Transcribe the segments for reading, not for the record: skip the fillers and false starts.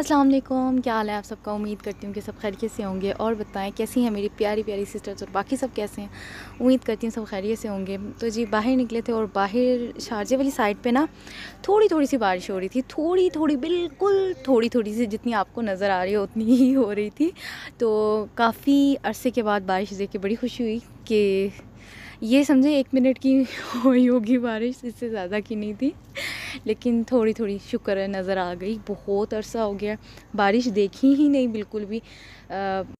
अस्सलाम वालेकुम, क्या हाल है आप सबका। उम्मीद करती हूँ कि सब खैरियत से होंगे और बताएं कैसी हैं मेरी प्यारी प्यारी सिस्टर्स और बाकी सब कैसे हैं। उम्मीद करती हूँ सब खैरियत से होंगे। तो जी बाहर निकले थे और बाहर शारजा वाली साइड पे ना थोड़ी थोड़ी सी बारिश हो रही थी, थोड़ी थोड़ी बिल्कुल थोड़ी थोड़ी सी, जितनी आपको नज़र आ रही है उतनी ही हो रही थी। तो काफ़ी अरसे के बाद बारिश देख के बड़ी खुशी हुई कि ये समझे 1 मिनट की हुई होगी बारिश, इससे ज़्यादा की नहीं थी, लेकिन थोड़ी थोड़ी शुक्र है नज़र आ गई। बहुत अरसा हो गया बारिश देखी ही नहीं बिल्कुल भी।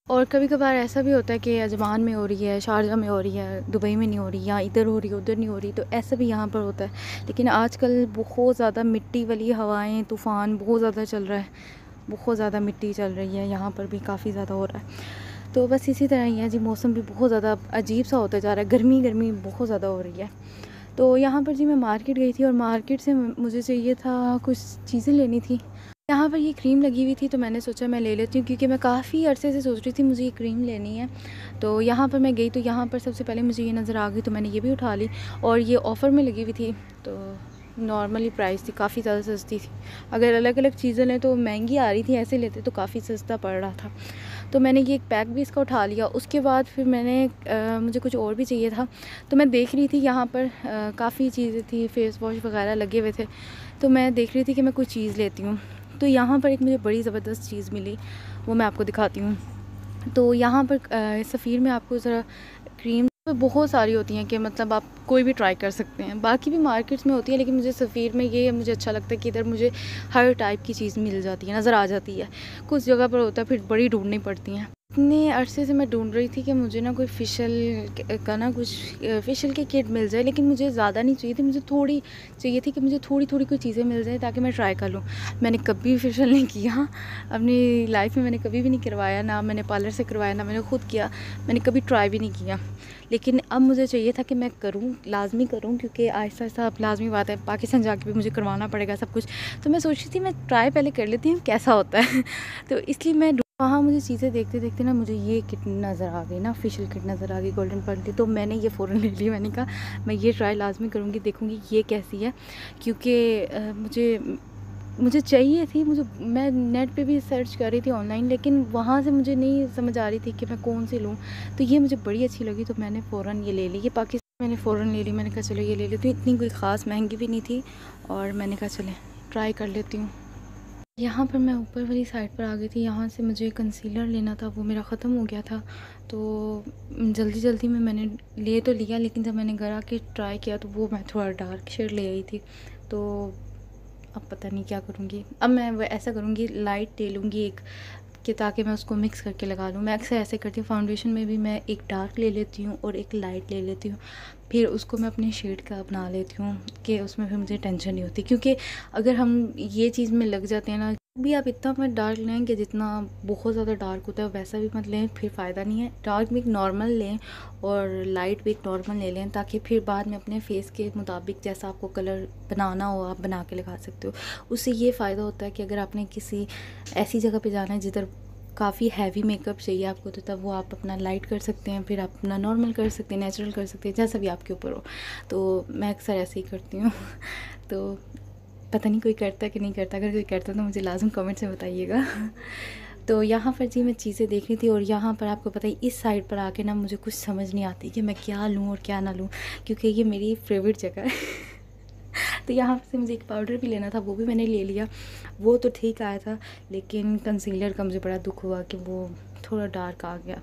और कभी कभार ऐसा भी होता है कि अजमान में हो रही है, शारजा में हो रही है, दुबई में नहीं हो रही, या इधर हो रही है उधर नहीं हो रही, तो ऐसा भी यहाँ पर होता है। लेकिन आजकल बहुत ज़्यादा मिट्टी वाली हवाएं, तूफ़ान बहुत ज़्यादा चल रहा है, बहुत ज़्यादा मिट्टी चल रही है, यहाँ पर भी काफ़ी ज़्यादा हो रहा है। तो बस इसी तरह ही है जी, मौसम भी बहुत ज़्यादा अजीब सा होता जा रहा है, गर्मी गर्मी बहुत ज़्यादा हो रही है। तो यहाँ पर जी मैं मार्केट गई थी और मार्केट से मुझे चाहिए था, कुछ चीज़ें लेनी थी। यहाँ पर ये क्रीम लगी हुई थी तो मैंने सोचा मैं ले लेती हूँ, क्योंकि मैं काफ़ी अरसे से सोच रही थी मुझे ये क्रीम लेनी है। तो यहाँ पर मैं गई तो यहाँ पर सबसे पहले मुझे ये नज़र आ गई, तो मैंने ये भी उठा ली। और ये ऑफ़र में लगी हुई थी, तो नॉर्मली प्राइस थी, काफ़ी ज़्यादा सस्ती थी। अगर अलग अलग चीज़ें लें तो महंगी आ रही थी, ऐसे लेते तो काफ़ी सस्ता पड़ रहा था। तो मैंने ये एक पैक भी इसका उठा लिया। उसके बाद फिर मैंने मुझे कुछ और भी चाहिए था, तो मैं देख रही थी यहाँ पर काफ़ी चीज़ें थी, फेस वॉश वगैरह लगे हुए थे। तो मैं देख रही थी कि मैं कोई चीज़ लेती हूँ। तो यहाँ पर एक मुझे बड़ी ज़बरदस्त चीज़ मिली, वो मैं आपको दिखाती हूँ। तो यहाँ पर सफ़ीर में आपको ज़रा क्रीम तो बहुत सारी होती हैं कि मतलब आप कोई भी ट्राई कर सकते हैं, बाकी भी मार्केट्स में होती है, लेकिन मुझे सफ़ीर में ये मुझे अच्छा लगता है कि इधर मुझे हर टाइप की चीज़ मिल जाती है, नज़र आ जाती है। कुछ जगह पर होता है फिर बड़ी ढूंढनी पड़ती हैं। इतने अरसे से मैं ढूंढ रही थी कि मुझे ना कोई फ़िशल का ना कुछ फ़िशल की किट मिल जाए, लेकिन मुझे ज़्यादा नहीं चाहिए थी, मुझे थोड़ी चाहिए थी कि मुझे थोड़ी थोड़ी कोई चीज़ें मिल जाए ताकि मैं ट्राई कर लूँ। मैंने कभी फ़िशल नहीं किया अपनी लाइफ में, मैंने कभी भी नहीं करवाया, ना मैंने पार्लर से करवाया, ना मैंने खुद किया, मैंने कभी ट्राई भी नहीं किया। लेकिन अब मुझे चाहिए था कि मैं करूँ, लाजमी करूँ, क्योंकि आहिस्ता आहिस्ता अब लाजमी बात है, पाकिस्तान जाके भी मुझे करवाना पड़ेगा सब कुछ। तो मैं सोच रही थी मैं ट्राई पहले कर लेती हूँ कैसा होता है तो इसलिए मैं वहाँ मुझे चीज़ें देखते देखते ना मुझे ये किट नज़र आ गई ना, फेशियल किट नज़र आ गई गोल्डन पर्ल की, तो मैंने ये फ़ौरन ले ली। मैंने कहा मैं ये ट्राई लाजमी करूँगी, देखूँगी ये कैसी है, क्योंकि मुझे चाहिए थी। मैं नेट पे भी सर्च कर रही थी ऑनलाइन, लेकिन वहाँ से मुझे नहीं समझ आ रही थी कि मैं कौन सी लूँ। तो ये मुझे बड़ी अच्छी लगी, तो मैंने फ़ौरन ये ले ली। ये पाकिस्तान मैंने फ़ौरन ले ली, मैंने कहा चलो ये ले लेती हूँ। इतनी कोई ख़ास महंगी भी नहीं थी, और मैंने कहा चले ट्राई कर लेती हूँ। यहाँ पर मैं ऊपर वाली साइड पर आ गई थी, यहाँ से मुझे कंसीलर लेना था, वो मेरा ख़त्म हो गया था। तो जल्दी जल्दी में मैंने ले तो लिया, लेकिन जब मैंने घर आके ट्राई किया तो वो मैं थोड़ा डार्क शेड ले आई थी। तो अब पता नहीं क्या करूँगी। अब मैं वो ऐसा करूँगी, लाइट ले लूँगी एक, कि ताकि मैं उसको मिक्स करके लगा लूँ। मैं अक्सर ऐसे करती हूँ, फाउंडेशन में भी मैं एक डार्क ले लेती हूँ और एक लाइट ले लेती हूँ, फिर उसको मैं अपने शेड का बना लेती हूँ कि उसमें फिर मुझे टेंशन नहीं होती। क्योंकि अगर हम ये चीज़ में लग जाते हैं ना, भी आप इतना मत डार्क लें कि जितना बहुत ज़्यादा डार्क होता है वैसा भी मत लें, फिर फ़ायदा नहीं है। डार्क भी एक नॉर्मल लें और लाइट भी एक नॉर्मल ले लें, ताकि फिर बाद में अपने फेस के मुताबिक जैसा आपको कलर बनाना हो आप बना के लगा सकते हो। उससे ये फ़ायदा होता है कि अगर आपने किसी ऐसी जगह पे जाना है जिधर काफ़ी हैवी मेकअप चाहिए आपको, तो तब वो आप अपना लाइट कर सकते हैं, फिर आप अपना नॉर्मल कर सकते हैं, नेचुरल कर सकते हैं, जैसा भी आपके ऊपर हो। तो मैं अक्सर ऐसे ही करती हूँ तो पता नहीं कोई करता कि नहीं करता, अगर कोई करता तो मुझे लाजम कमेंट में बताइएगा तो यहाँ पर जी मैं चीज़ें देख रही थी, और यहाँ पर आपको पता है इस साइड पर आके ना मुझे कुछ समझ नहीं आती कि मैं क्या लूँ और क्या ना लूँ, क्योंकि ये मेरी फेवरेट जगह है तो यहाँ से मुझे एक पाउडर भी लेना था, वो भी मैंने ले लिया। वो तो ठीक आया था, लेकिन कंसीलर का मुझे बड़ा दुख हुआ कि वो थोड़ा डार्क आ गया,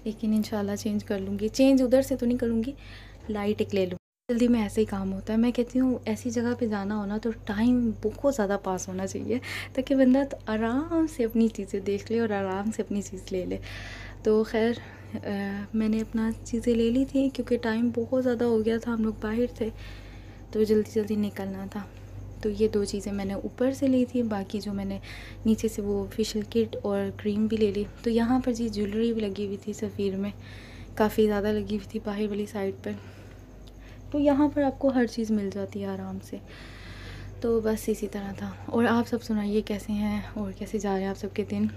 लेकिन इंशाल्लाह चेंज कर लूँगी। चेंज उधर से तो नहीं करूँगी, लाइट एक ले लूँ। जल्दी में ऐसे ही काम होता है। मैं कहती हूँ ऐसी जगह पे जाना हो ना तो टाइम बहुत ज़्यादा पास होना चाहिए, ताकि बंदा तो आराम से अपनी चीज़ें देख ले और आराम से अपनी चीज़ ले ले। तो खैर मैंने अपना चीज़ें ले ली थी, क्योंकि टाइम बहुत ज़्यादा हो गया था, हम लोग बाहर थे, तो जल्दी जल्दी निकलना था। तो ये 2 चीज़ें मैंने ऊपर से ली थी, बाकी जो मैंने नीचे से वो फेशियल किट और क्रीम भी ले ली। तो यहाँ पर जी ज्वेलरी भी लगी हुई थी सफ़ीर में, काफ़ी ज़्यादा लगी हुई थी बाहर वाली साइड पर। तो यहाँ पर आपको हर चीज़ मिल जाती है आराम से। तो बस इसी तरह था। और आप सब सुनाइए कैसे हैं और कैसे जा रहे हैं आप सबके दिन।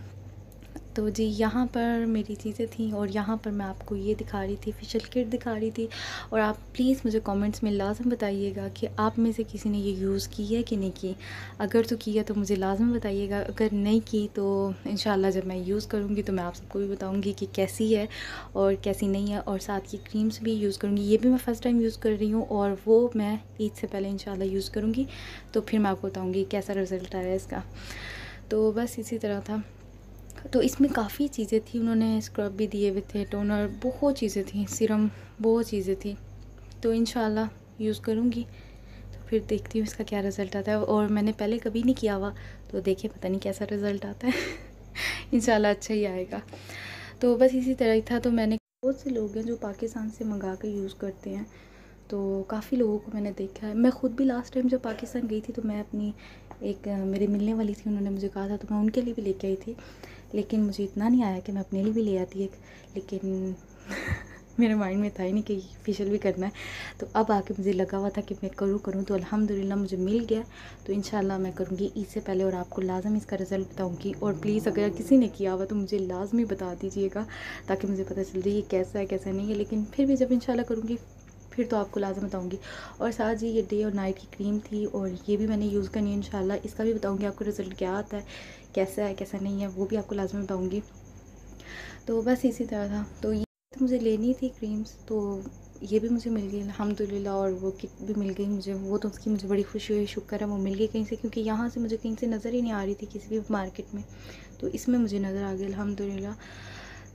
तो जी यहाँ पर मेरी चीज़ें थी और यहाँ पर मैं आपको ये दिखा रही थी, फेशियल किट दिखा रही थी। और आप प्लीज़ मुझे कमेंट्स में लाज़म बताइएगा कि आप में से किसी ने ये यूज़ की है कि नहीं की। अगर तो किया तो मुझे लाज़म बताइएगा, अगर नहीं की तो इंशाल्लाह जब मैं यूज़ करूँगी तो मैं आप सबको भी बताऊँगी कि कैसी है और कैसी नहीं है। और साथ की क्रीम्स भी यूज़ करूँगी, ये भी मैं फ़र्स्ट टाइम यूज़ कर रही हूँ और वो मैं ईद से पहले इंशाल्लाह यूज़ करूँगी। तो फिर मैं आपको बताऊँगी कैसा रिज़ल्ट आया इसका। तो बस इसी तरह था। तो इसमें काफ़ी चीज़ें थी, उन्होंने स्क्रब भी दिए हुए थे, टोनर, बहुत चीज़ें थी, सीरम, बहुत चीज़ें थी। तो इंशाल्लाह यूज़ करूँगी तो फिर देखती हूँ इसका क्या रिज़ल्ट आता है। और मैंने पहले कभी नहीं किया हुआ, तो देखिए पता नहीं कैसा रिज़ल्ट आता है। इंशाल्लाह अच्छा ही आएगा। तो बस इसी तरह ही था। तो मैंने बहुत से लोग हैं जो पाकिस्तान से मंगा कर यूज़ करते हैं, तो काफ़ी लोगों को मैंने देखा है। मैं ख़ुद भी लास्ट टाइम जब पाकिस्तान गई थी तो मैं अपनी एक मेरे मिलने वाली थी, उन्होंने मुझे कहा था तो मैं उनके लिए भी लेके आई थी। लेकिन मुझे इतना नहीं आया कि मैं अपने लिए भी ले आती एक, लेकिन मेरे माइंड में था ही नहीं कि फेशियल भी करना है। तो अब आके मुझे लगा हुआ था कि मैं करूँ तो अल्हम्दुलिल्लाह मुझे मिल गया। तो इंशाल्लाह मैं करूँगी ईद से पहले और आपको लाज़म इसका रिज़ल्ट बताऊँगी। और प्लीज़ अगर किसी ने किया हुआ तो मुझे लाज़मी बता दीजिएगा ताकि मुझे पता चल जाए ये कैसा है कैसा नहीं है। लेकिन फिर भी जब इंशाल्लाह करूँगी फिर तो आपको लाज़म बताऊँगी। और साथ जी ये डे और नाइट की क्रीम थी और ये भी मैंने यूज़ करनी है इंशाल्लाह। इसका भी बताऊँगी आपको रिज़ल्ट क्या आता है, कैसा है कैसा नहीं है, वो भी आपको लाज़मी बताऊँगी। तो बस इसी तरह था। तो ये तो मुझे लेनी थी क्रीम्स, तो ये भी मुझे मिल गई अल्हम्दुलिल्लाह। और वो किट भी मिल गई मुझे, वो तो उसकी मुझे बड़ी खुशी हुई, शुक्र है वो मिल गई कहीं से, क्योंकि यहाँ से मुझे कहीं से नज़र ही नहीं आ रही थी किसी भी मार्केट में। तो इसमें मुझे नज़र आ गई अल्हम्दुलिल्लाह।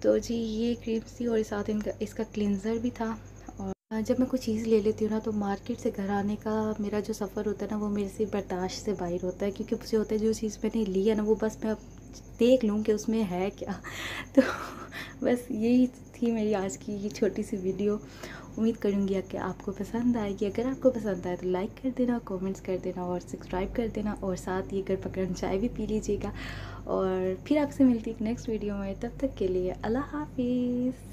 तो जी ये क्रीम्स थी और साथ इसका क्लिनज़र भी था। और जब मैं कोई चीज़ ले लेती हूँ ना तो मार्केट से घर आने का मेरा जो सफ़र होता है ना वो मेरे से बर्दाश्त से बाहर होता है, क्योंकि मुझे होता है जो चीज़ मैंने ली है ना वो बस मैं देख लूँ कि उसमें है क्या। तो बस यही थी मेरी आज की ये छोटी सी वीडियो। उम्मीद करूँगी कि आपको पसंद आएगी। अगर आपको पसंद आए तो लाइक कर देना, कमेंट्स कर देना और सब्सक्राइब कर देना। और साथ ही अगर पकड़न चाय भी पी लीजिएगा। और फिर आपसे मिलती है नेक्स्ट वीडियो में, तब तक के लिए अल्लाह हाफिज़।